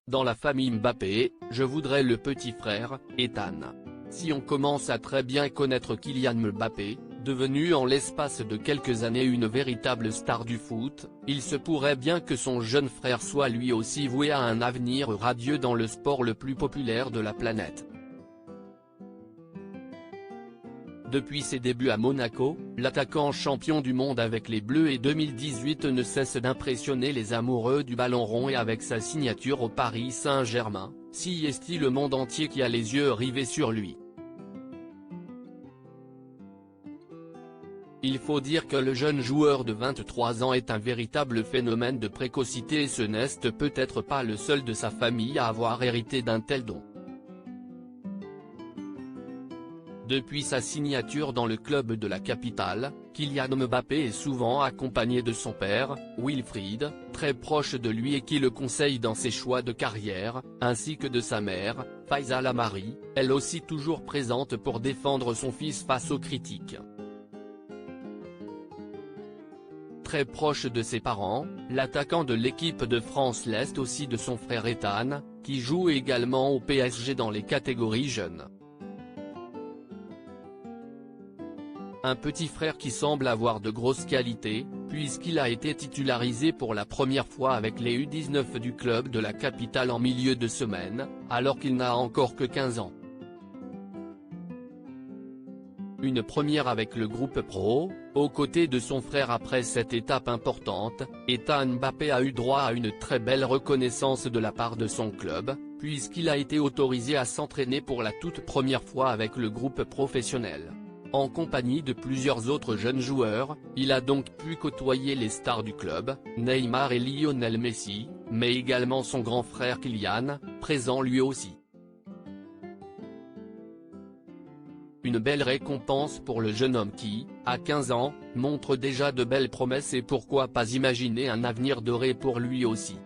Dans la famille Mbappé, je voudrais le petit frère, Ethan. Si on commence à très bien connaître Kylian Mbappé, devenu en l'espace de quelques années une véritable star du foot, il se pourrait bien que son jeune frère soit lui aussi voué à un avenir radieux dans le sport le plus populaire de la planète. Depuis ses débuts à Monaco, l'attaquant champion du monde avec les Bleus et 2018 ne cesse d'impressionner les amoureux du ballon rond et avec sa signature au Paris Saint-Germain, si est-il le monde entier qui a les yeux rivés sur lui. Il faut dire que le jeune joueur de 23 ans est un véritable phénomène de précocité et ce n'est peut-être pas le seul de sa famille à avoir hérité d'un tel don. Depuis sa signature dans le club de la capitale, Kylian Mbappé est souvent accompagné de son père, Wilfried, très proche de lui et qui le conseille dans ses choix de carrière, ainsi que de sa mère, Faiza Lamari, elle aussi toujours présente pour défendre son fils face aux critiques. Très proche de ses parents, l'attaquant de l'équipe de France l'est aussi de son frère Ethan, qui joue également au PSG dans les catégories jeunes. Un petit frère qui semble avoir de grosses qualités, puisqu'il a été titularisé pour la première fois avec les U19 du club de la capitale en milieu de semaine, alors qu'il n'a encore que 15 ans. Une première avec le groupe pro, aux côtés de son frère après cette étape importante, Ethan Mbappé a eu droit à une très belle reconnaissance de la part de son club, puisqu'il a été autorisé à s'entraîner pour la toute première fois avec le groupe professionnel. En compagnie de plusieurs autres jeunes joueurs, il a donc pu côtoyer les stars du club, Neymar et Lionel Messi, mais également son grand frère Kylian, présent lui aussi. Une belle récompense pour le jeune homme qui, à 15 ans, montre déjà de belles promesses et pourquoi pas imaginer un avenir doré pour lui aussi.